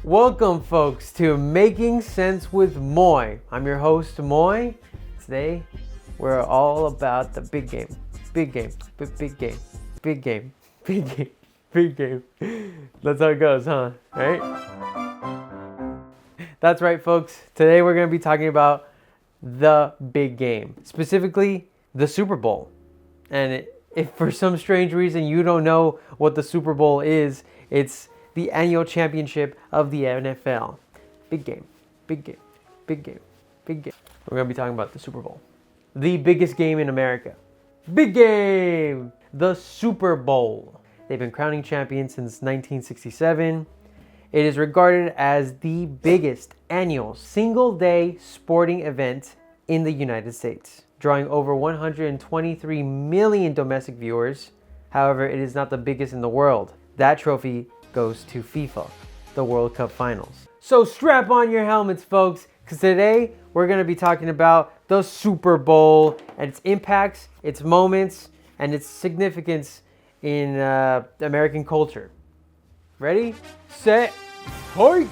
Welcome, folks, to Making Sense with Moy. I'm your host, Moy. Today, we're all about the big game. Big game. Big game. Big game. Big game. Big game. That's how it goes, huh? Right? That's right, folks. Today, we're going to be talking about the big game. Specifically, the Super Bowl. And if for some strange reason you don't know what the Super Bowl is, it's the annual championship of the NFL. Big game, big game, big game, big game. We're going to be talking about the Super Bowl. The biggest game in America. Big game! The Super Bowl. They've been crowning champions since 1967. It is regarded as the biggest annual single-day sporting event in the United States, drawing over 123 million domestic viewers. However, it is not the biggest in the world. That trophy goes to FIFA, the World Cup Finals. So strap on your helmets, folks, because today we're going to be talking about the Super Bowl and its impacts, its moments, and its significance in American culture. Ready, set, hike!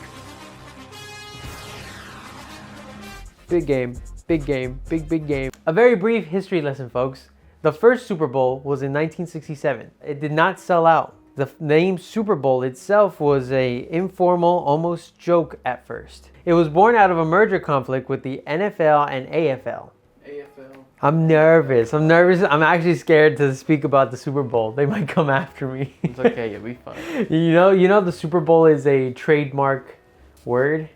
Big game, big game, big game. A very brief history lesson, folks. The first Super Bowl was in 1967. It did not sell out. The name Super Bowl itself was an informal, almost joke at first. It was born out of a merger conflict with the NFL and AFL. AFL. I'm nervous. I'm actually scared to speak about the Super Bowl. They might come after me. It's okay, you'll be fine. You know the Super Bowl is a trademark word,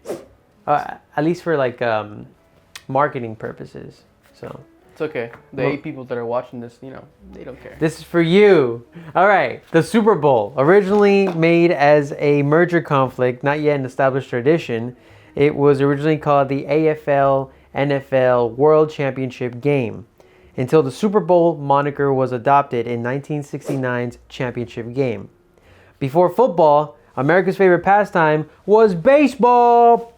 at least for like marketing purposes. So. It's okay. The 8 people that are watching this, they don't care. This is for you. All right. The Super Bowl, originally made as a merger conflict, not yet an established tradition. It was originally called the AFL NFL World Championship Game, until the Super Bowl moniker was adopted in 1969's championship game. Before football, America's favorite pastime was baseball.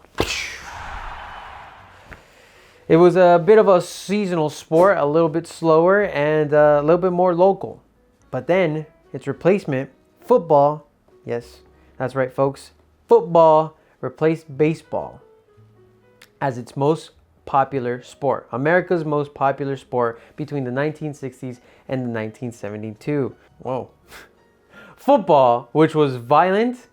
It was a bit of a seasonal sport, a little bit slower and a little bit more local. But then its replacement, football, yes, that's right, folks, football replaced baseball as its most popular sport. America's most popular sport between the 1960s and the 1972. Whoa. Football, which was violent.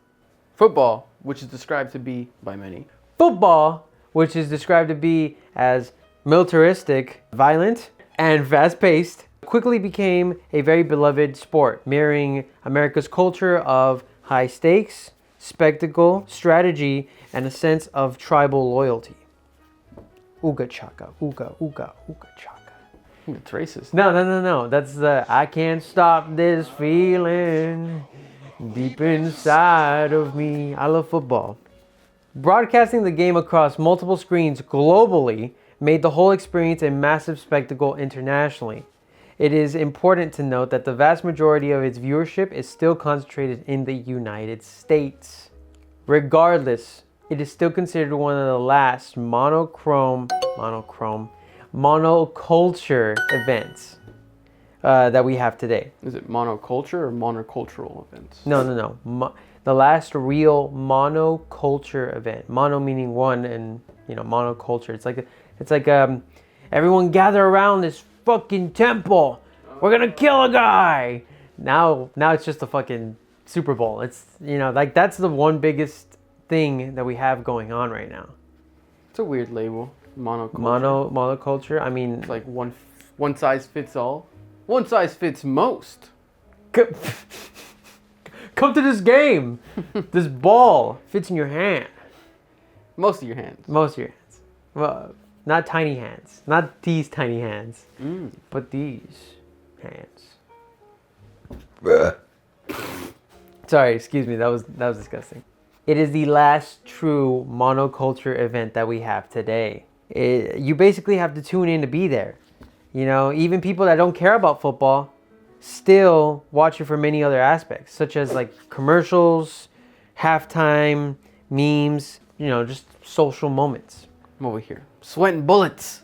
Football, which is described to be, by many, Football, which is described to be as militaristic, violent, and fast-paced, quickly became a very beloved sport, mirroring America's culture of high stakes, spectacle, strategy, and a sense of tribal loyalty. Ooga chaka, ooga, ooga, ooga chaka. It's racist. No. That's the I can't stop this feeling deep inside of me. I love football. Broadcasting the game across multiple screens globally made the whole experience a massive spectacle internationally. It is important to note that the vast majority of its viewership is still concentrated in the United States. Regardless, it is still considered one of the last monoculture events that we have today. Is it monoculture or monocultural events? No. The last real monoculture event. Mono meaning one, and monoculture. It's like everyone gather around this fucking temple. We're gonna kill a guy. Now it's just a fucking Super Bowl. It's that's the one biggest thing that we have going on right now. It's a weird label. Monoculture. Monoculture. I mean, it's like one size fits all. One size fits most. Come to this game. This ball fits in your hand. Most of your hands. Most of your hands. Well, not tiny hands. Not these tiny hands. But these hands. Sorry, excuse me. That was disgusting. It is the last true monoculture event that we have today. You basically have to tune in to be there. Even people that don't care about football still watch it for many other aspects, such as like commercials, halftime, memes, just social moments. I'm over here sweating bullets.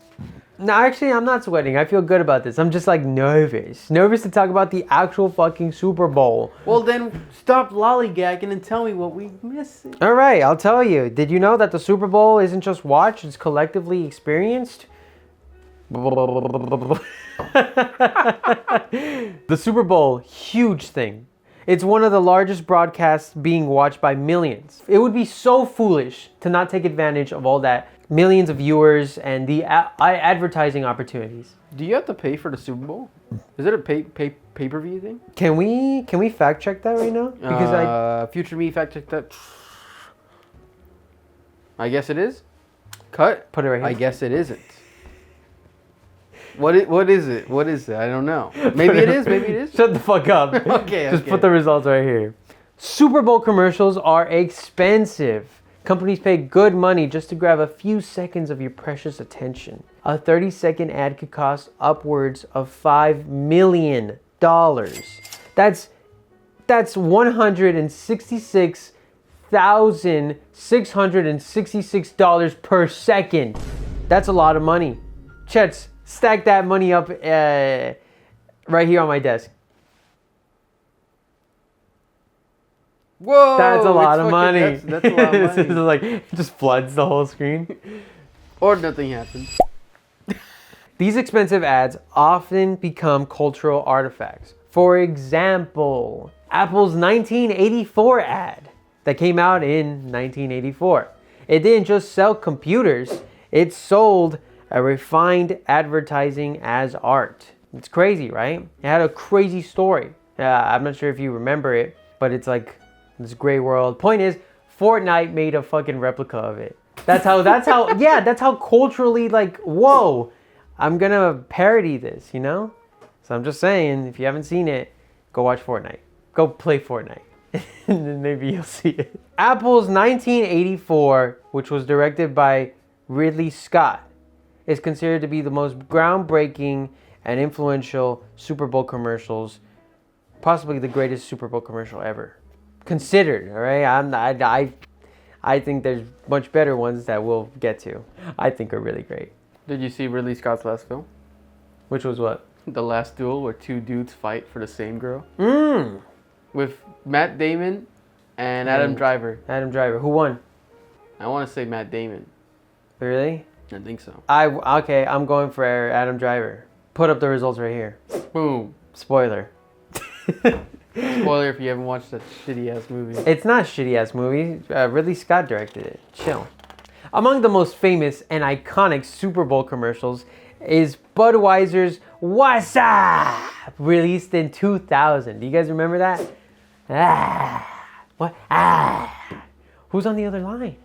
No, actually, I'm not sweating. I feel good about this. I'm just like nervous. Nervous to talk about the actual fucking Super Bowl. Well, then stop lollygagging and tell me what we missing. All right, I'll tell you. Did you know that the Super Bowl isn't just watched, it's collectively experienced? The Super Bowl, huge thing. It's one of the largest broadcasts being watched by millions. It would be so foolish to not take advantage of all that millions of viewers and the advertising opportunities. Do you have to pay for the Super Bowl? Is it a pay-per-view thing? Can we fact check that right now? Because Future me fact check that. I guess it is. Cut. Put it right here. I guess it isn't. What is it? What is it? I don't know. Maybe it is. Maybe it is. Shut the fuck up. Okay. Just put the results right here. Super Bowl commercials are expensive. Companies pay good money just to grab a few seconds of your precious attention. A 30-second ad could cost upwards of $5 million. That's $166,666 per second. That's a lot of money. Chetes, stack that money up right here on my desk. Whoa! That's a lot of money. That's a lot of money. It's like, it just floods the whole screen. Or nothing happens. These expensive ads often become cultural artifacts. For example, Apple's 1984 ad that came out in 1984. It didn't just sell computers, it sold a refined advertising as art. It's crazy, right? It had a crazy story. I'm not sure if you remember it, but it's like this gray world. Point is, Fortnite made a fucking replica of it. That's how culturally, like, whoa, I'm gonna parody this, you know? So I'm just saying, if you haven't seen it, go watch Fortnite. Go play Fortnite. And then maybe you'll see it. Apple's 1984, which was directed by Ridley Scott, is considered to be the most groundbreaking and influential Super Bowl commercials, possibly the greatest Super Bowl commercial ever. Considered, all right? I think there's much better ones that we'll get to. I think are really great. Did you see Ridley Scott's last film? Which was what? The Last Duel, where two dudes fight for the same girl. With Matt Damon and Adam Driver. Adam Driver. Who won? I want to say Matt Damon. Really? I think so. Okay, I'm going for Adam Driver. Put up the results right here. Boom. Spoiler. Spoiler if you haven't watched that shitty ass movie. It's not a shitty ass movie. Ridley Scott directed it. Chill. Among the most famous and iconic Super Bowl commercials is Budweiser's What's Up? Released in 2000. Do you guys remember that? What? Who's on the other line?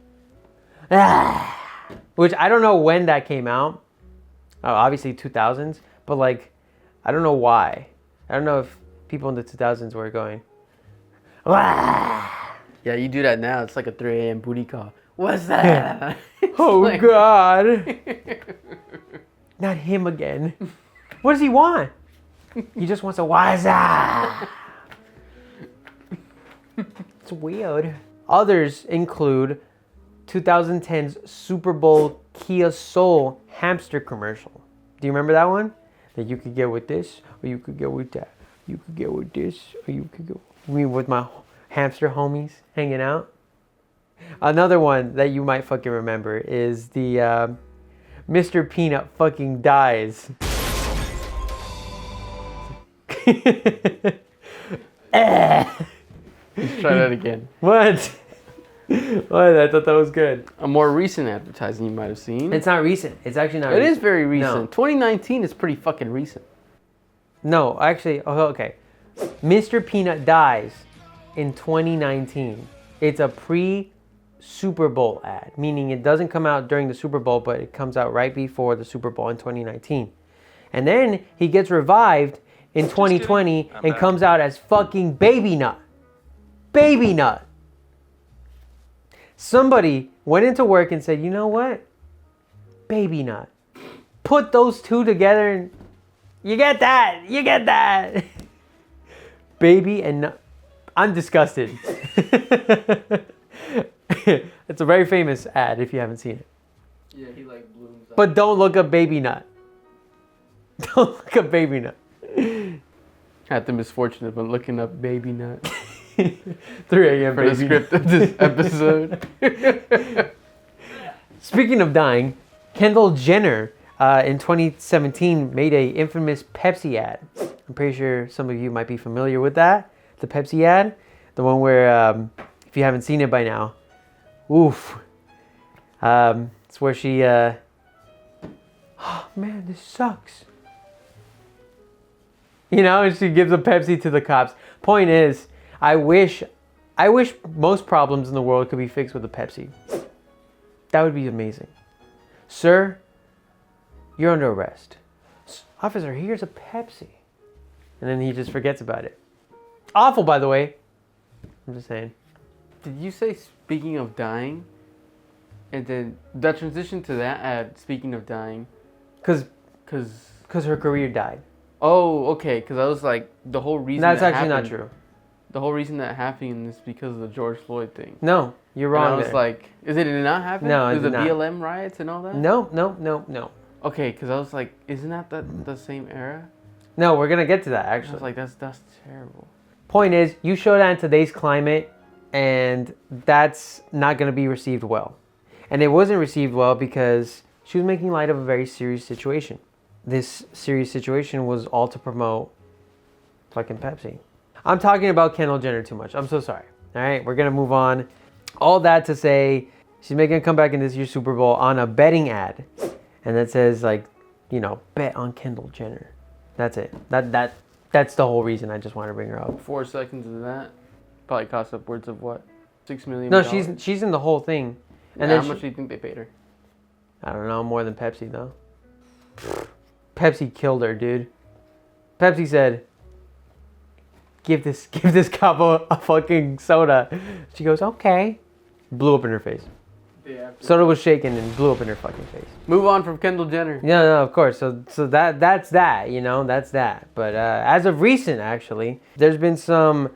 Which I don't know when that came out. Oh, obviously 2000s. But like, I don't know why. I don't know if people in the 2000s were going. Yeah, you do that now. It's like a 3 a.m. booty call. What's that? Oh, like... God. Not him again. What does he want? He just wants a what's up? It's weird. Others include 2010's Super Bowl Kia Soul hamster commercial. Do you remember that one? That you could get with this, or you could get with that. You could get with this, or you could go with my hamster homies hanging out. Another one that you might fucking remember is the Mr. Peanut fucking dies. Let's try that again. What? What? I thought that was good. A more recent advertising you might have seen. It's not recent. It's actually not recent. recent. It is very recent. No. 2019 is pretty fucking recent. No, actually, okay. Mr. Peanut dies in 2019. It's a pre-Super Bowl ad, meaning it doesn't come out during the Super Bowl, but it comes out right before the Super Bowl in 2019. And then he gets revived in 2020 and comes out as fucking Baby Nut. Baby Nut. Somebody went into work and said, you know what? Baby Nut. Put those two together and you get that. You get that. Baby and nut. I'm disgusted. It's a very famous ad if you haven't seen it. Yeah, he like blooms But don't look up baby nut. Don't look up baby nut. Had the misfortune of looking up baby nut 3 a.m. for the baby script of this episode. Speaking of dying, Kendall Jenner in 2017 made a infamous Pepsi ad. I'm pretty sure some of you might be familiar with that. The Pepsi ad. The one where, if you haven't seen it by now, oof. It's where she, oh man, this sucks. You know, and she gives a Pepsi to the cops. Point is, I wish most problems in the world could be fixed with a Pepsi. That would be amazing. Sir, you're under arrest. Officer, here's a Pepsi. And then he just forgets about it. Awful, by the way. I'm just saying. Did you say speaking of dying? And then that transition to that ad, speaking of dying. Cause her career died. Oh, okay. Because I was like, the whole reason That's that actually not happened- true. The whole reason that happened is because of the George Floyd thing. No, you're wrong. And I was there. like, did it not happen? No, it There's did the not. BLM riots and all that? No. Okay, because I was like, isn't that the same era? No, we're gonna get to that I actually. was like, that's terrible. Point is, you show that in today's climate, and that's not gonna be received well. And it wasn't received well because she was making light of a very serious situation. This serious situation was all to promote fucking Pepsi. I'm talking about Kendall Jenner too much. I'm so sorry. All right, we're gonna move on. All that to say, she's making a comeback in this year's Super Bowl on a betting ad, and that says like, you know, bet on Kendall Jenner. That's it. That's the whole reason I just wanted to bring her up. 4 seconds of that probably cost upwards of what? $6 million? No, she's in the whole thing. And How then much do you think they paid her? I don't know, more than Pepsi though. Pepsi killed her, dude. Pepsi said, give this couple a fucking soda. She goes, okay. Blew up in her face. Yeah. Soda was shaking and blew up in her fucking face. Move on from Kendall Jenner. No, of course. So that's that, you know, that's that. But as of recent, actually, there's been some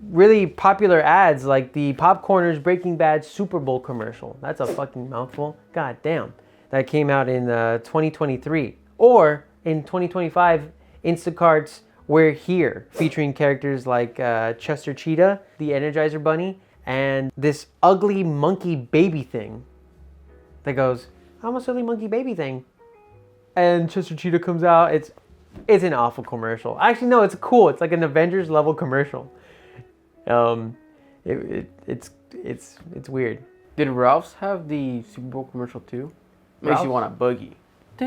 really popular ads like the Popcorners Breaking Bad Super Bowl commercial. That's a fucking mouthful. God damn. That came out in 2023. Or in 2025, Instacart's We're Here, featuring characters like Chester Cheetah, the Energizer Bunny, and this ugly monkey baby thing that goes, I'm a silly monkey baby thing. And Chester Cheetah comes out. It's an awful commercial. Actually, no, it's cool. It's like an Avengers level commercial. It's weird. Did Ralph's have the Super Bowl commercial too? Makes Ralph? you want a boogie. You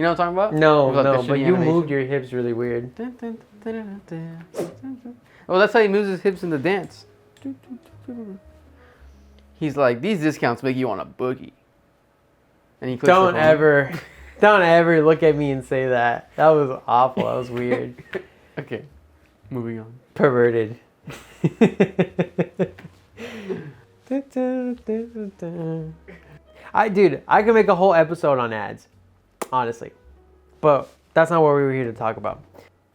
know what I'm talking about? No, With, like, the but shitty you animation. moved your hips really weird. Well, that's how he moves his hips in the dance. He's like, these discounts make you want a boogie. And he clicks Don't the phone. ever look at me and say that. That was awful. That was weird. Okay, moving on. Perverted. I can make a whole episode on ads, honestly. But that's not what we were here to talk about.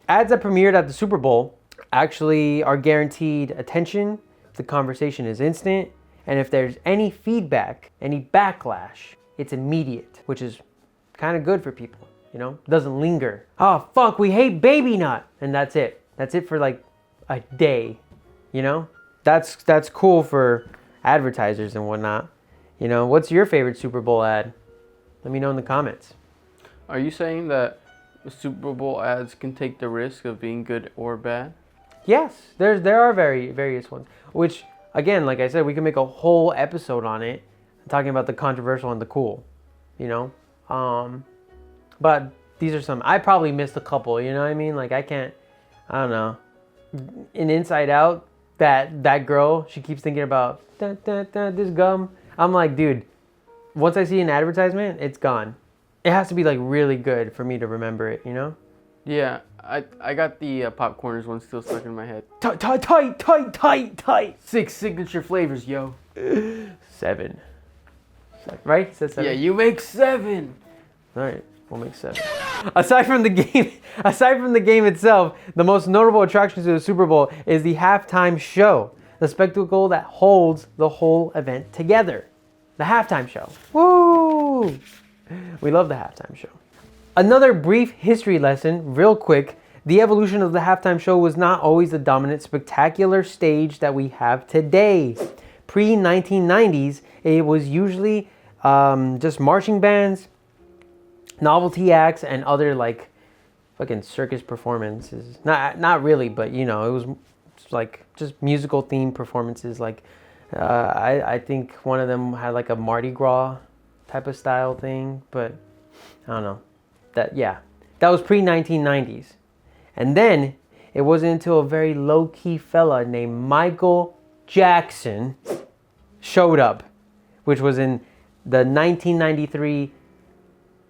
Ads that premiered at the Super Bowl actually are guaranteed attention. The conversation is instant. And if there's any feedback, any backlash, it's immediate, which is kind of good for people, you know? Doesn't linger. Oh, fuck, we hate Baby Nut. And that's it. That's it for like a day, you know? That's cool for advertisers and whatnot. You know, what's your favorite Super Bowl ad? Let me know in the comments. Are you saying that Super Bowl ads can take the risk of being good or bad? Yes, there are various ones, which again, like I said, we can make a whole episode on it, talking about the controversial and the cool, you know? But these are some, I probably missed a couple, you know what I mean? Like I don't know. In Inside Out, that girl, she keeps thinking about this gum. I'm like, dude, once I see an advertisement, it's gone. It has to be like really good for me to remember it, you know? Yeah, I got the Popcorners one still stuck in my head. Tight. 6 signature flavors, yo. 7. Right? It says 7. Yeah, you make 7. All right, we'll make 7. Aside from the game itself, the most notable attraction to the Super Bowl is the halftime show, the spectacle that holds the whole event together. The halftime show. Woo! We love the halftime show. Another brief history lesson, real quick. The evolution of the halftime show was not always the dominant, spectacular stage that we have today. Pre-1990s, it was usually just marching bands, novelty acts, and other like fucking circus performances. Not really, but you know, it was like just musical themed performances. Like I think one of them had like a Mardi Gras type of style thing, but I don't know. That was pre-1990s. And then it wasn't until a very low-key fella named Michael Jackson showed up, which was in the 1993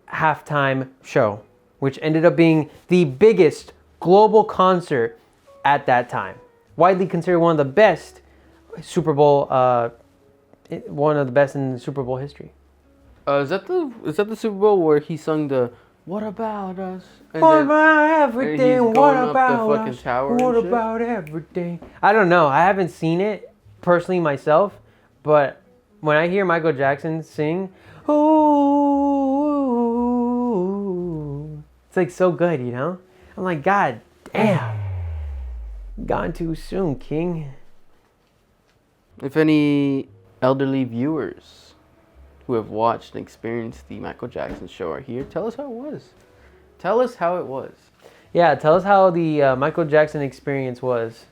halftime show, which ended up being the biggest global concert at that time. Widely considered one of the best Super Bowl, one of the best in Super Bowl history. Is that the Super Bowl where he sung the "What About Us"? What about everything? What about the fucking us? tower What and shit? about everything? I don't know. I haven't seen it personally myself, but when I hear Michael Jackson sing, ooh, it's like so good, you know? I'm like, God damn. Gone too soon, King. If any elderly viewers who have watched and experienced the Michael Jackson show are here, tell us how it was. Tell us how it was. Yeah, tell us how the Michael Jackson experience was.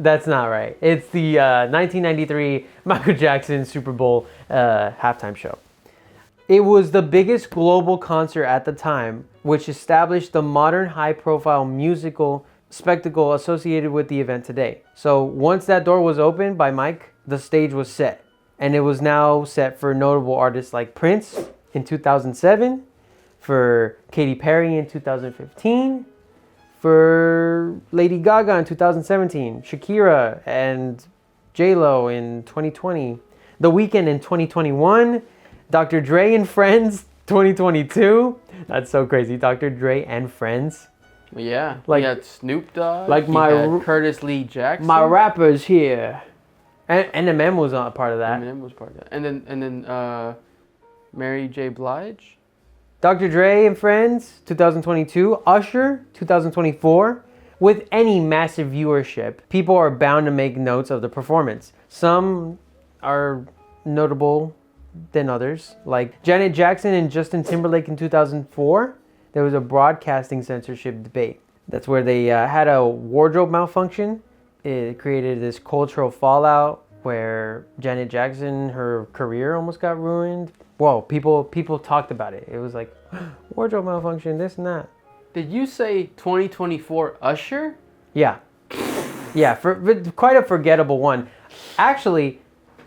That's not right. It's the 1993 Michael Jackson Super Bowl halftime show. It was the biggest global concert at the time, which established the modern high-profile musical spectacle associated with the event today. So once that door was opened by Mike, the stage was set. And it was now set for notable artists like Prince in 2007, for Katy Perry in 2015, for Lady Gaga in 2017, Shakira and J-Lo in 2020, The Weeknd in 2021, Dr. Dre and Friends 2022. That's so crazy, Dr. Dre and Friends. Yeah, Like- he had Snoop Dogg. like he my had r- Curtis Lee Jackson. My rappers here. And Eminem was a part of that. Eminem was part of that. And then Mary J. Blige. Dr. Dre and Friends, 2022. Usher, 2024. With any massive viewership, people are bound to make notes of the performance. Some are notable than others. Like Janet Jackson and Justin Timberlake in 2004, there was a broadcasting censorship debate. That's where they had a wardrobe malfunction. It created this cultural fallout where Janet Jackson, her career almost got ruined. Whoa, people talked about it. It was like, wardrobe malfunction, this and that. Did you say 2024 Usher? Yeah. Yeah, for quite a forgettable one. Actually,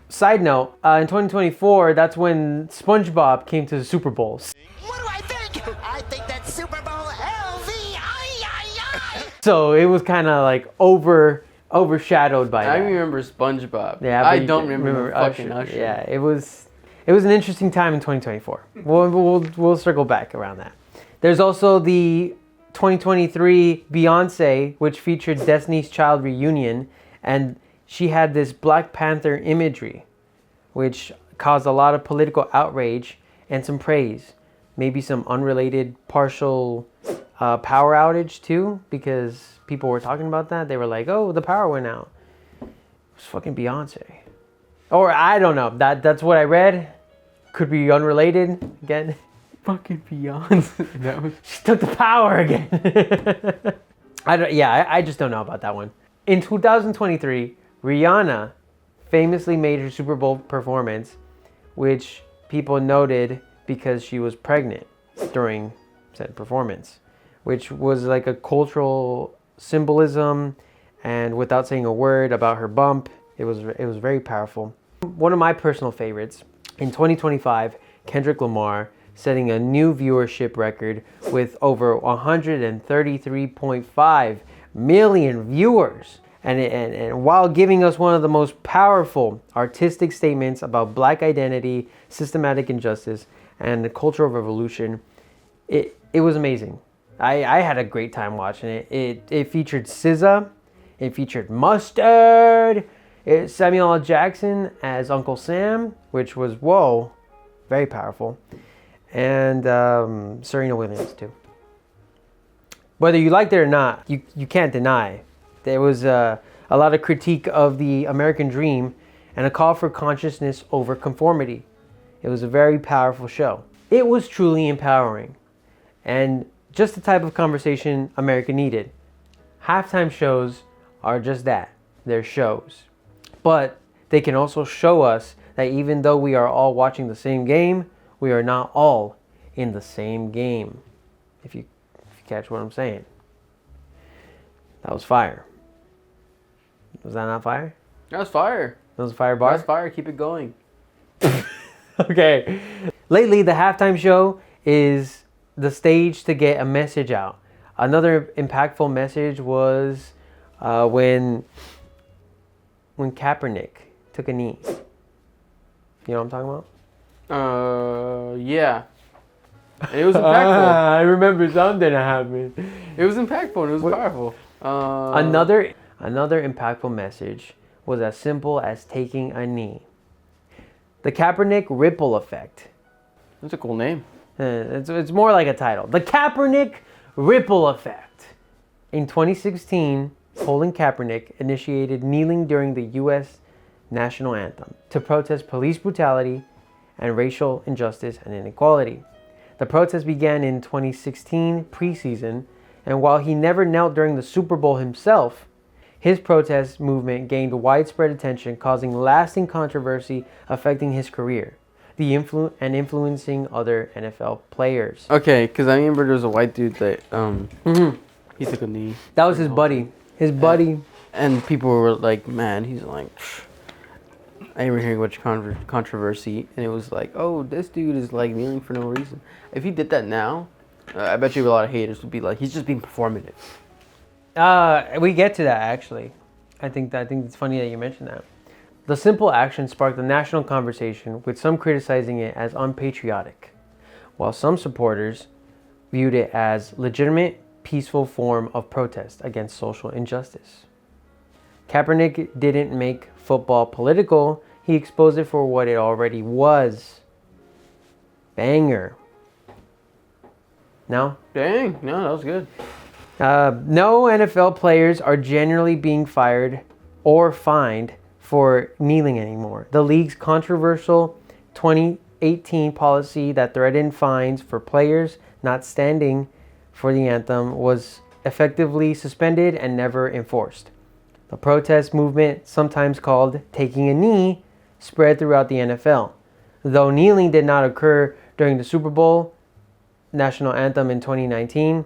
side note, in 2024, that's when SpongeBob came to the Super Bowl. What do I think? I think that's Super Bowl LV. So it was kind of like overshadowed by I that. remember SpongeBob. Yeah, I but you don't can't remember fucking Usher. Yeah, it was an interesting time in 2024. We'll circle back around that. There's also the 2023 Beyonce, which featured Destiny's Child reunion, and she had this Black Panther imagery, which caused a lot of political outrage and some praise. Maybe some unrelated partial power outage too, because people were talking about that. They were like, "Oh, the power went out." It was fucking Beyonce, or I don't know. That's what I read. Could be unrelated again. Fucking Beyonce. That was. She took the power again. I just don't know about that one. In 2023, Rihanna famously made her Super Bowl performance, which people noted because she was pregnant during said performance, which was like a cultural symbolism, and without saying a word about her bump, it was very powerful. One of my personal favorites, in 2025, Kendrick Lamar setting a new viewership record with over 133.5 million viewers. And while giving us one of the most powerful artistic statements about Black identity, systematic injustice, and the cultural revolution, it was amazing. I had a great time watching it. It featured SZA, it featured Mustard, Samuel L. Jackson as Uncle Sam, which was, whoa, very powerful. And Serena Williams, too. Whether you liked it or not, you can't deny. There was a lot of critique of the American dream and a call for consciousness over conformity. It was a very powerful show. It was truly empowering and just the type of conversation America needed. Halftime shows are just that. They're shows. But they can also show us that even though we are all watching the same game, we are not all in the same game. If you catch what I'm saying. That was fire. Was that not fire? That was fire. That was a fire bar? That's fire. Keep it going. Okay. Lately, the halftime show is the stage to get a message out. Another impactful message was when Kaepernick took a knee. You know what I'm talking about? Yeah. It was impactful. I remember something that happened. It was impactful and it was powerful. Another impactful message was as simple as taking a knee. The Kaepernick ripple effect. That's a cool name. It's more like a title. The Kaepernick ripple effect. In 2016, Colin Kaepernick initiated kneeling during the U.S. national anthem to protest police brutality and racial injustice and inequality. The protest began in 2016 preseason, and while he never knelt during the Super Bowl himself, his protest movement gained widespread attention, causing lasting controversy affecting his career, influencing other NFL players. Okay, because I remember there was a white dude that he took a knee. That was his buddy. His buddy. And people were like, man, he's like, I remember hearing much controversy, and it was like, oh, this dude is like kneeling for no reason. If he did that now, I bet you a lot of haters would be like, he's just being performative. We get to that actually. I think it's funny that you mentioned that. The simple action sparked a national conversation, with some criticizing it as unpatriotic, while some supporters viewed it as legitimate, peaceful form of protest against social injustice. Kaepernick didn't make football political, he exposed it for what it already was. Banger. No? Dang, no, that was good. No NFL players are generally being fired or fined for kneeling anymore. The league's controversial 2018 policy that threatened fines for players not standing for the anthem was effectively suspended and never enforced. The protest movement, sometimes called taking a knee, spread throughout the NFL. Though kneeling did not occur during the Super Bowl national anthem in 2019,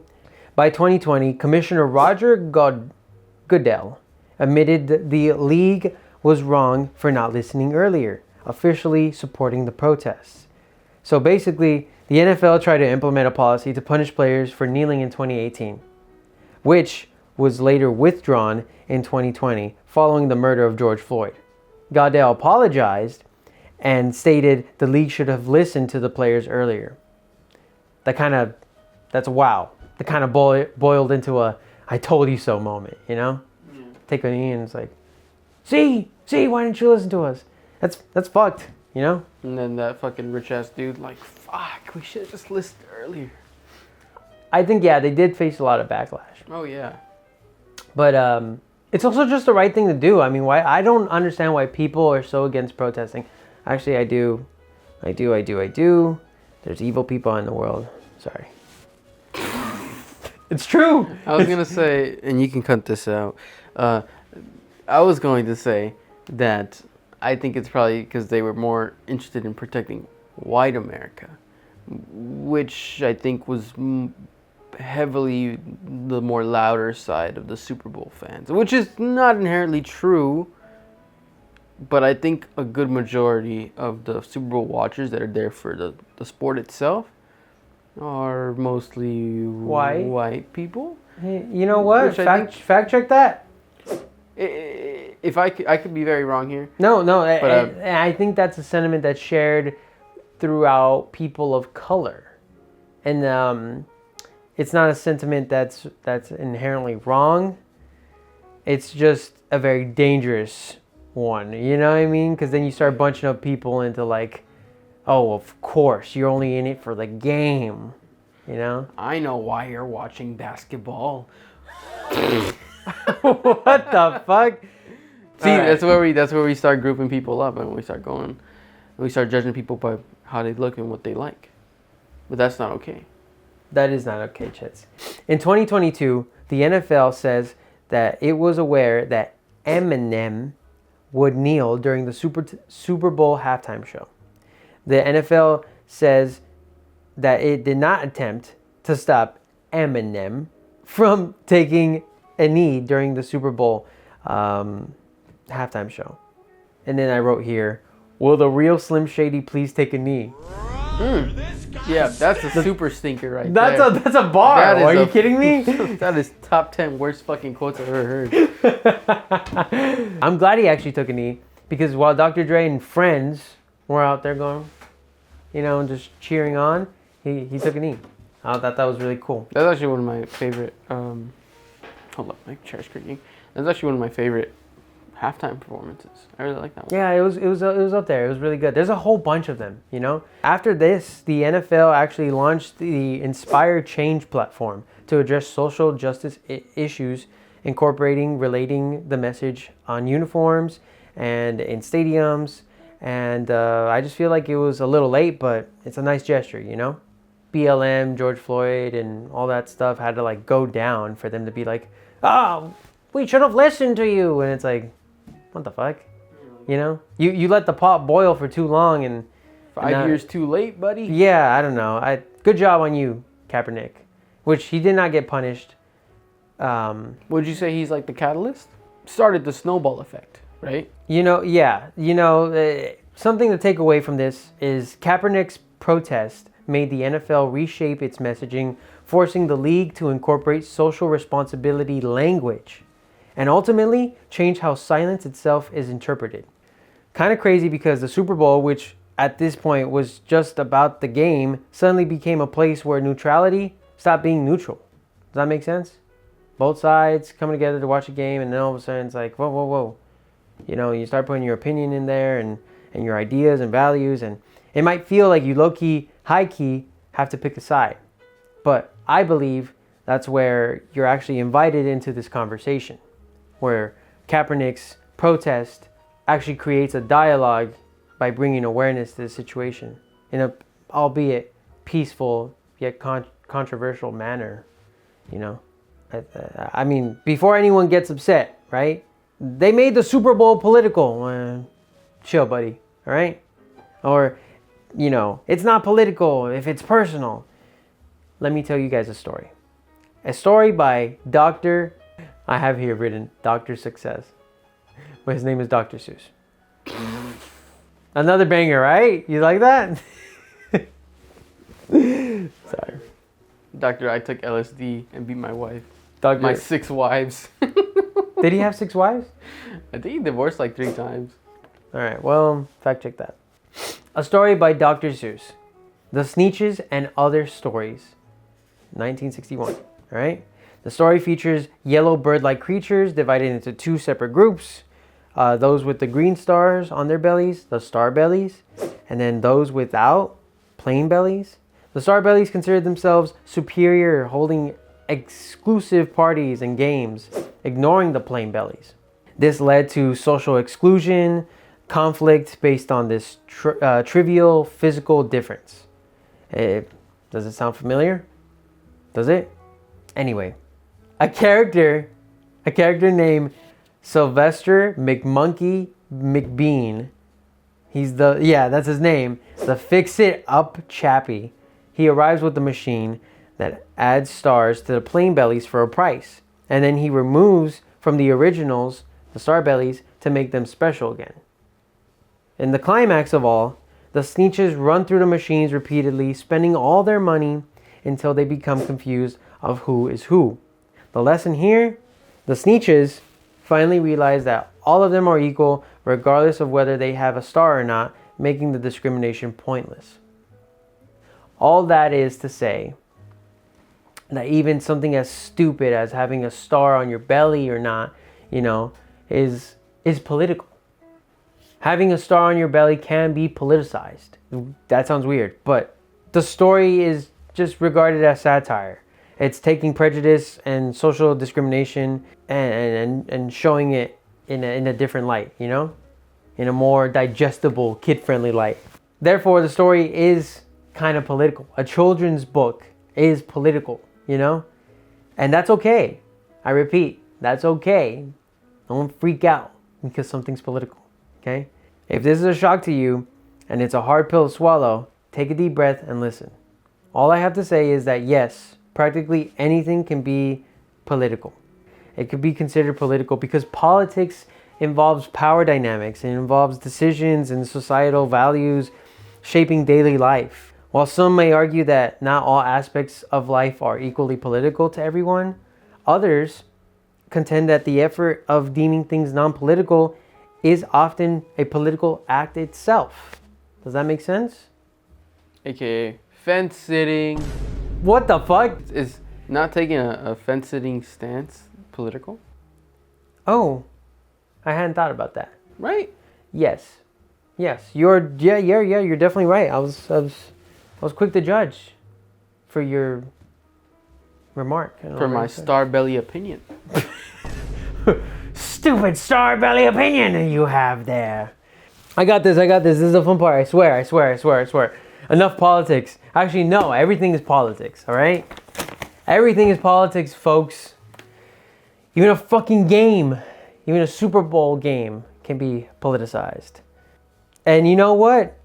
by 2020, Commissioner Roger Goodell admitted the league was wrong for not listening earlier, officially supporting the protests. So basically, the NFL tried to implement a policy to punish players for kneeling in 2018, which was later withdrawn in 2020 following the murder of George Floyd. Goodell apologized and stated the league should have listened to the players earlier. That's wow. That kind of boiled into a I told you so moment, you know? Yeah. Take a knee and it's like, see, why didn't you listen to us? That's fucked, you know? And then that fucking rich ass dude like, fuck, we should have just listened earlier. I think, yeah, they did face a lot of backlash. Oh, yeah. But it's also just the right thing to do. I mean, why I don't understand why people are so against protesting. Actually, I do. There's evil people in the world. Sorry. It's true. I was going to say, and you can cut this out. I was going to say that I think it's probably because they were more interested in protecting white America, which I think was heavily the more louder side of the Super Bowl fans, which is not inherently true, but I think a good majority of the Super Bowl watchers that are there for the sport itself are mostly white people. Hey, you know what? Fact check that. If I could be very wrong here. No, but I think that's a sentiment that's shared throughout people of color, and it's not a sentiment that's inherently wrong. It's just a very dangerous one. You know what I mean? Because then you start bunching up people into like, oh, of course, you're only in it for the game. You know? I know why you're watching basketball. What the fuck? See, All right. that's where we start grouping people up, and we start judging people by how they look and what they like. But that's not okay. That is not okay, Chetes. In 2022, the NFL says that it was aware that Eminem would kneel during the Super Bowl halftime show. The NFL says that it did not attempt to stop Eminem from taking a knee during the Super Bowl halftime show. And then I wrote here, will the real Slim Shady please take a knee? Yeah, that's a super stinker right That's there. that's a bar. Are you kidding me? That is top 10 worst fucking quotes I've ever heard. I'm glad he actually took a knee because while Dr. Dre and friends were out there going, you know, just cheering on, he took a knee. I thought that was really cool. That's actually one of my favorite. Hold up, my chair's creaking. That's actually one of my favorite halftime performances. I really like that one. Yeah, it was up there. It was really good. There's a whole bunch of them, you know. After this, the NFL actually launched the Inspire Change platform to address social justice issues, relating the message on uniforms and in stadiums. And I just feel like it was a little late, but it's a nice gesture, you know. BLM, George Floyd, and all that stuff had to like go down for them to be like, oh, we should have listened to you. And it's like, what the fuck? You know, you let the pot boil for too long and 5 years too late, buddy. Yeah, I don't know. Good job on you, Kaepernick, which he did not get punished. Would you say he's like the catalyst? Started the snowball effect, right? You know, yeah. You know, something to take away from this is Kaepernick's protest made the NFL reshape its messaging, forcing the league to incorporate social responsibility language and ultimately change how silence itself is interpreted. Kind of crazy because the Super Bowl, which at this point was just about the game, suddenly became a place where neutrality stopped being neutral. Does that make sense? Both sides coming together to watch a game, and then all of a sudden it's like, whoa, whoa, whoa. You know, you start putting your opinion in there and your ideas and values, and it might feel like you low-key, high-key have to pick a side. But I believe that's where you're actually invited into this conversation, where Kaepernick's protest actually creates a dialogue by bringing awareness to the situation in a, albeit peaceful yet controversial manner, you know. I mean, before anyone gets upset, right? They made the Super Bowl political. Chill, buddy, all right? Or, you know, it's not political if it's personal. Let me tell you guys a story. A story by Dr. I have here written Dr. Success. But his name is Dr. Seuss. Another banger, right? You like that? Sorry. Doctor, I took LSD and beat my wife. Dr. My 6 wives. Did he have 6 wives? I think he divorced like 3 times. All right, well, fact check that. A story by Dr. Seuss. The Chetes and Other Stories. 1961, all right? The story features yellow bird-like creatures divided into 2 separate groups. Those with the green stars on their bellies, the star bellies, and then those without, plain bellies. The star bellies considered themselves superior, holding exclusive parties and games, ignoring the plain bellies. This led to social exclusion, conflict based on this trivial physical difference. Does it sound familiar? Does it? Anyway, a character named Sylvester McMonkey McBean. That's his name. The fix-it-up chappie. He arrives with the machine that adds stars to the plain bellies for a price. And then he removes from the originals, the star bellies, to make them special again. In the climax of all, the Chetes run through the machines repeatedly, spending all their money until they become confused of who is who. The lesson here, the Chetes finally realize that all of them are equal regardless of whether they have a star or not, making the discrimination pointless. All that is to say that even something as stupid as having a star on your belly or not, you know, is political. Having a star on your belly can be politicized. That sounds weird, but the story is just regarded as satire. It's taking prejudice and social discrimination and showing it in a different light, you know? In a more digestible, kid-friendly light. Therefore, the story is kind of political. A children's book is political, you know? And that's okay. I repeat, that's okay. Don't freak out because something's political, okay? If this is a shock to you and it's a hard pill to swallow, take a deep breath and listen. All I have to say is that yes, practically anything can be political. It could be considered political because politics involves power dynamics. It involves decisions and societal values shaping daily life. While some may argue that not all aspects of life are equally political to everyone, others contend that the effort of deeming things non-political is often a political act itself. Does that make sense? AKA fence sitting. What the fuck? Is not taking a fence sitting stance political? Oh, I hadn't thought about that. Right? Yes, you're definitely right. I was quick to judge for your remark. For my star belly opinion. Stupid star belly opinion you have there. I got this. This is the fun part. I swear. Enough politics. Actually, no. Everything is politics. All right. Everything is politics, folks. Even a fucking game, even a Super Bowl game can be politicized. And you know what?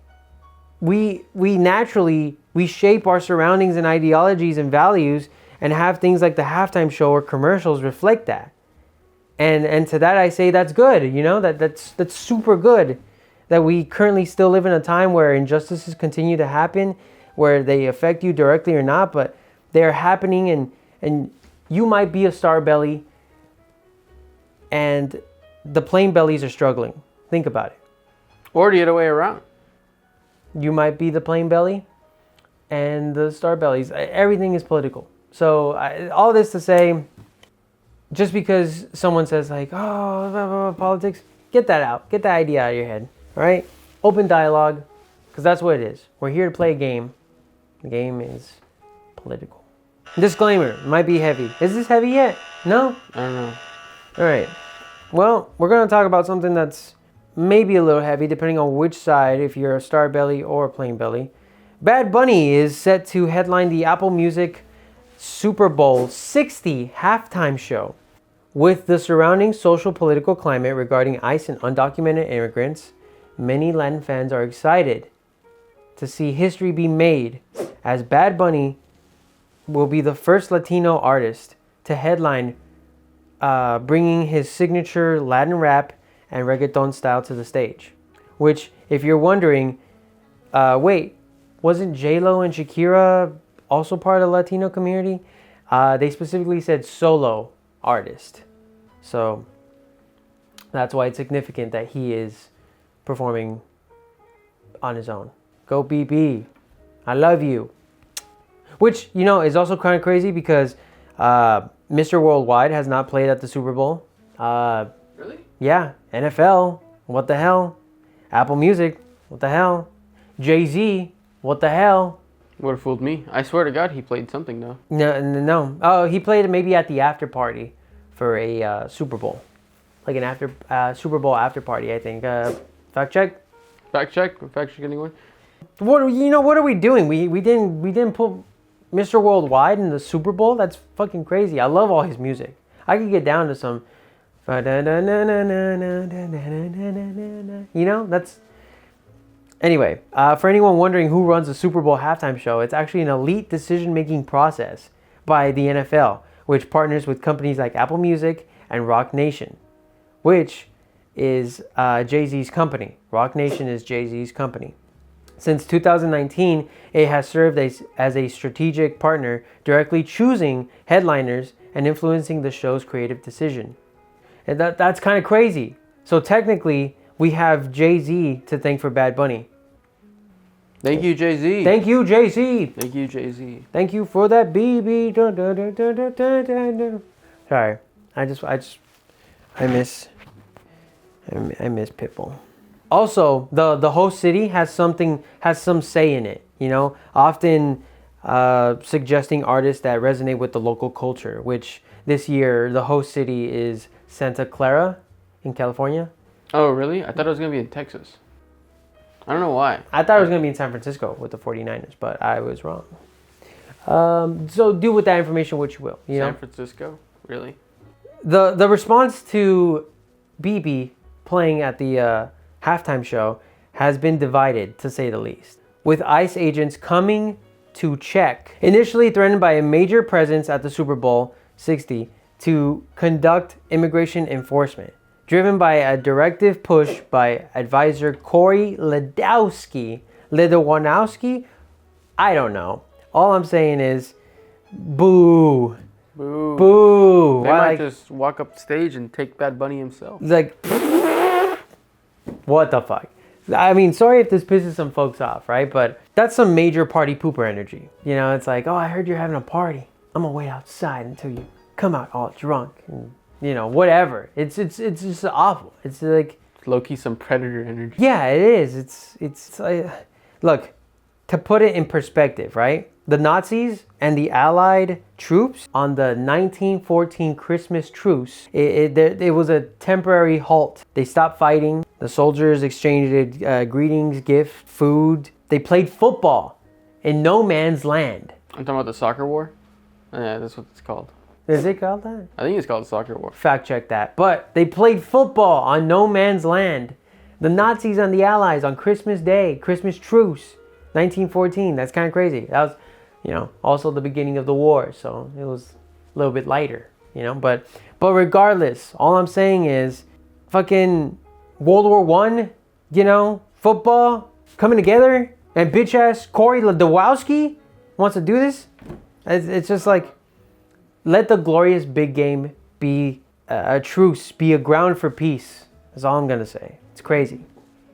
We naturally shape our surroundings and ideologies and values and have things like the halftime show or commercials reflect that. And to that I say that's good, you know, that's super good that we currently still live in a time where injustices continue to happen, where they affect you directly or not, but they're happening and you might be a star belly and the plain bellies are struggling. Think about it. Or the other way around. You might be the plain belly and the star bellies. Everything is political. So all this to say, just because someone says like, oh, blah, blah, blah, politics, get that out. Get that idea out of your head. All right? Open dialogue, because that's what it is. We're here to play a game. The game is political. Disclaimer, it might be heavy. Is this heavy yet? No? I don't know. All right. Well, we're going to talk about something that's maybe a little heavy, depending on which side, if you're a star belly or a plain belly. Bad Bunny is set to headline the Apple Music Super Bowl 60 halftime show. With the surrounding social political climate regarding ICE and undocumented immigrants, many Latin fans are excited to see history be made, as Bad Bunny will be the first Latino artist to headline, bringing his signature Latin rap and reggaeton style to the stage. Which, if you're wondering, wait, wasn't J-Lo and Shakira also part of the Latino community? They specifically said solo artist. So that's why it's significant that he is performing on his own. Go BB. I love you. Which, you know, is also kind of crazy because Mr. Worldwide has not played at the Super Bowl. Really? Yeah. NFL. What the hell? Apple Music. What the hell? Jay-Z. What the hell? Would have fooled me. I swear to God, he played something though. No. Oh, he played maybe at the after party for a Super Bowl, like an Super Bowl after party. I think. Fact check. Fact check anyone? What are we doing? We didn't put Mr. Worldwide in the Super Bowl. That's fucking crazy. I love all his music. I could get down to some. You know, that's. Anyway, for anyone wondering who runs the Super Bowl halftime show, it's actually an elite decision-making process by the NFL, which partners with companies like Apple Music and Rock Nation, which is Jay-Z's company. Rock Nation is Jay-Z's company. Since 2019, it has served as a strategic partner, directly choosing headliners and influencing the show's creative decision. And that's kind of crazy. So technically, we have Jay-Z to thank for Bad Bunny. Thank you, Jay-Z. Thank you, Jay-Z. Thank you, Jay-Z. Thank you for that BB. Sorry, I miss Pitbull. Also, the host city has some say in it. Often suggesting artists that resonate with the local culture. Which this year the host city is Santa Clara, in California. Oh, really? I thought it was gonna be in Texas. I don't know why. I thought it was going to be in San Francisco with the 49ers, but I was wrong. So do with that information what you will. San Francisco? Really? The response to BB playing at the halftime show has been divided, to say the least. With ICE agents coming to check, initially threatened by a major presence at the Super Bowl 60 to conduct immigration enforcement. Driven by a directive push by advisor Corey Ledowski. I don't know. All I'm saying is, boo. Boo. Boo. They might just walk up stage and take Bad Bunny himself. Like, what the fuck? I mean, sorry if this pisses some folks off, right? But that's some major party pooper energy. It's like, oh, I heard you're having a party. I'm gonna wait outside until you come out all drunk and whatever. It's just awful. It's like low-key some predator energy. Yeah, it is. It's like, look, to put it in perspective, right? The Nazis and the Allied troops on the 1914 Christmas truce, it was a temporary halt. They stopped fighting. The soldiers exchanged greetings, gift, food. They played football in no man's land. I'm talking about the soccer war? Yeah, that's what it's called. Is it called that? I think it's called the soccer war. Fact check that. But they played football on no man's land. The Nazis and the Allies on Christmas Day, Christmas truce, 1914. That's kind of crazy. That was, also the beginning of the war. So it was a little bit lighter, But regardless, all I'm saying is fucking World War One, football coming together, and bitch ass Corey Ledowski wants to do this. It's just like, let the glorious big game be a truce, be a ground for peace. That's all I'm going to say. It's crazy.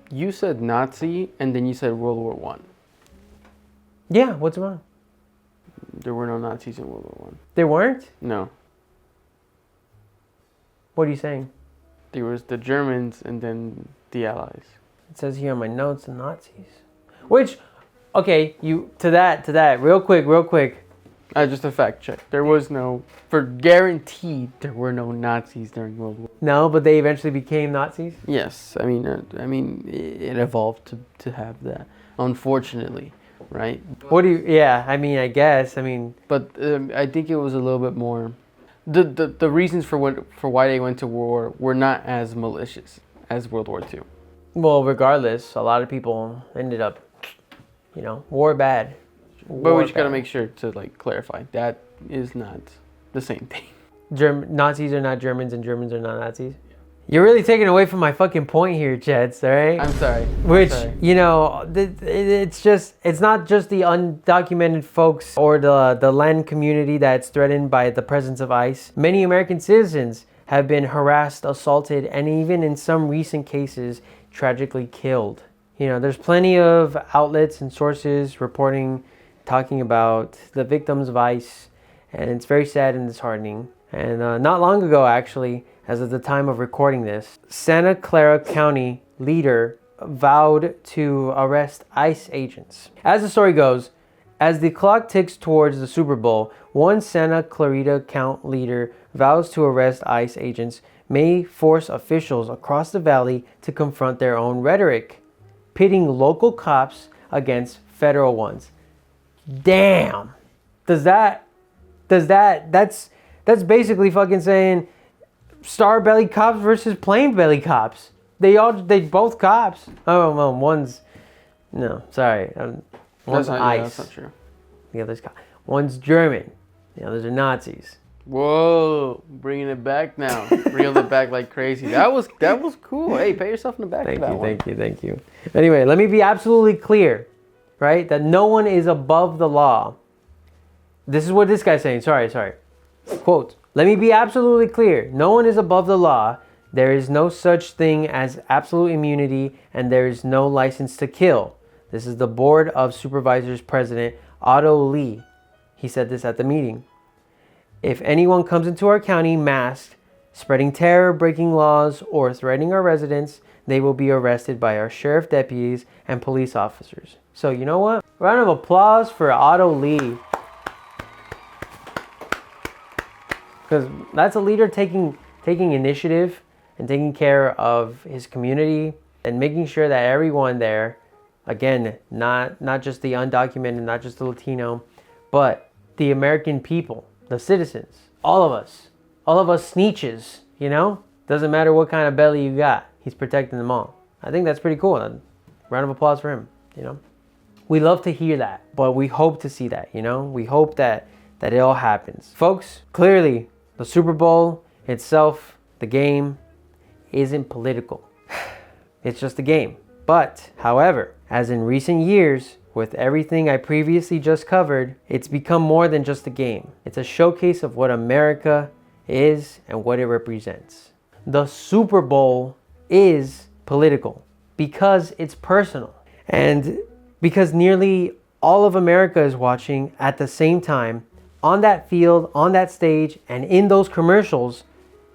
You said Nazi, and then you said World War One. Yeah, what's wrong? There were no Nazis in World War One. There weren't? No. What are you saying? There was the Germans and then the Allies. It says here on my notes, the Nazis. Which, okay, to that, real quick. Just a fact check. There was for guaranteed, there were no Nazis during World War. No, but they eventually became Nazis? Yes, I mean, it evolved to have that. Unfortunately, right? I guess. But I think it was a little bit more. The reasons for why they went to war were not as malicious as World War II. Well, regardless, a lot of people ended up, war bad. But we just gotta make sure to clarify that is not the same thing. Nazis are not Germans and Germans are not Nazis. You're really taking away from my fucking point here, Chetes, all right? I'm sorry. Which, it's not just the undocumented folks or the land community that's threatened by the presence of ICE. Many American citizens have been harassed, assaulted, and even in some recent cases, tragically killed. There's plenty of outlets and sources talking about the victims of ICE, and it's very sad and disheartening. And not long ago, actually, as of the time of recording this, Santa Clara County leader vowed to arrest ICE agents. As the story goes, as the clock ticks towards the Super Bowl, one Santa Clarita County leader vows to arrest ICE agents may force officials across the valley to confront their own rhetoric, pitting local cops against federal ones. Damn. That's basically fucking saying star belly cops versus plain belly cops. They both cops. Oh, well, one's one's ICE. That's not true. The other's one's German. The others are Nazis. Whoa, bringing it back now. Reeled it back like crazy. That was cool. Hey, pat yourself in the back for that one. Thank you. Anyway, let me be absolutely clear, right? That no one is above the law. This is what this guy's saying. Sorry. Quote, let me be absolutely clear. No one is above the law. There is no such thing as absolute immunity, and there is no license to kill. This is the Board of Supervisors President Otto Lee. He said this at the meeting. If anyone comes into our county masked, spreading terror, breaking laws, or threatening our residents, they will be arrested by our sheriff deputies and police officers. So you know what? Round of applause for Otto Lee. Because that's a leader taking initiative and taking care of his community and making sure that everyone there, again, not just the undocumented, not just the Latino, but the American people, the citizens, all of us sneeches, you know? Doesn't matter what kind of belly you got, he's protecting them all. I think that's pretty cool. A round of applause for him, you know? We love to hear that, but we hope to see that, you know? We hope that it all happens. Folks, clearly, the Super Bowl itself, the game, isn't political. It's just a game. But, however, as in recent years, with everything I previously just covered, it's become more than just a game. It's a showcase of what America is and what it represents. The Super Bowl is political because it's personal. And because nearly all of America is watching at the same time, on that field, on that stage, and in those commercials,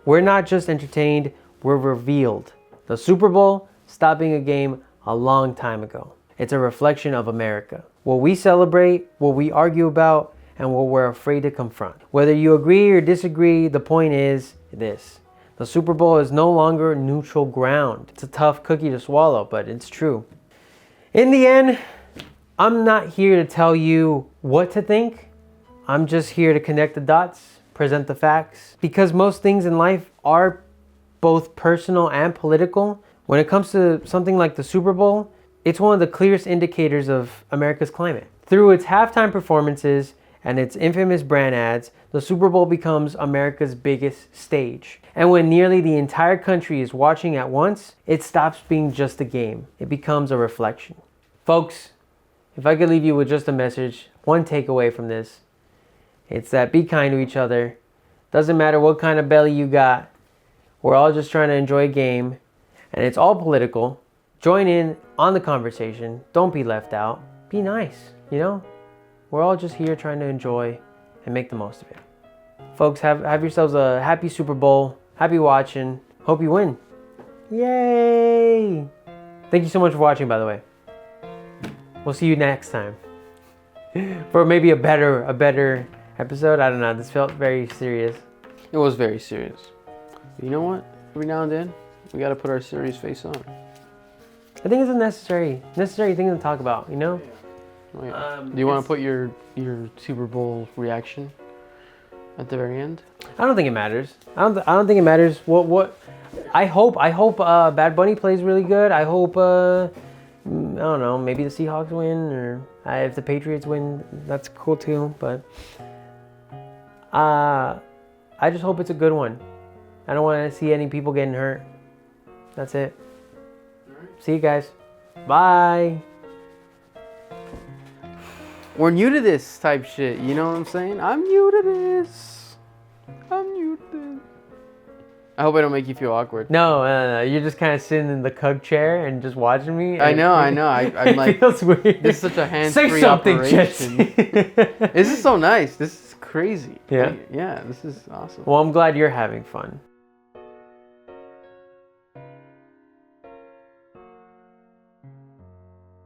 we're not just entertained, we're revealed. The Super Bowl stopped being a game a long time ago. It's a reflection of America. What we celebrate, what we argue about, and what we're afraid to confront. Whether you agree or disagree, the point is this. The Super Bowl is no longer neutral ground. It's a tough cookie to swallow, but it's true. In the end, I'm not here to tell you what to think. I'm just here to connect the dots, present the facts. Because most things in life are both personal and political. When it comes to something like the Super Bowl, it's one of the clearest indicators of America's climate. Through its halftime performances and its infamous brand ads, the Super Bowl becomes America's biggest stage. And when nearly the entire country is watching at once, it stops being just a game. It becomes a reflection. Folks, if I could leave you with just a message, one takeaway from this, it's that be kind to each other. Doesn't matter what kind of belly you got. We're all just trying to enjoy a game. And it's all political. Join in on the conversation. Don't be left out. Be nice, you know? We're all just here trying to enjoy and make the most of it. Folks, have yourselves a happy Super Bowl. Happy watching. Hope you win. Yay! Thank you so much for watching, by the way. We'll see you next time. For maybe a better episode. I don't know. This felt very serious. It was very serious. You know what? Every now and then, we gotta put our serious face on. I think it's a necessary thing to talk about, you know? Oh, yeah. Do you want to put your Super Bowl reaction at the very end? I don't think it matters. I don't think it matters what I hope Bad Bunny plays really good. I hope I don't know, maybe the Seahawks win, or if the Patriots win, that's cool too, but I just hope it's a good one. I don't want to see any people getting hurt. That's it. See you guys. Bye. We're new to this type shit, you know what I'm saying? I'm new to this. I hope I don't make you feel awkward. No. You're just kind of sitting in the Cug chair and just watching me. I know. I'm like, it feels weird. This is such a hands-free Say something, operation. This is so nice. This is crazy. Yeah? Yeah, this is awesome. Well, I'm glad you're having fun.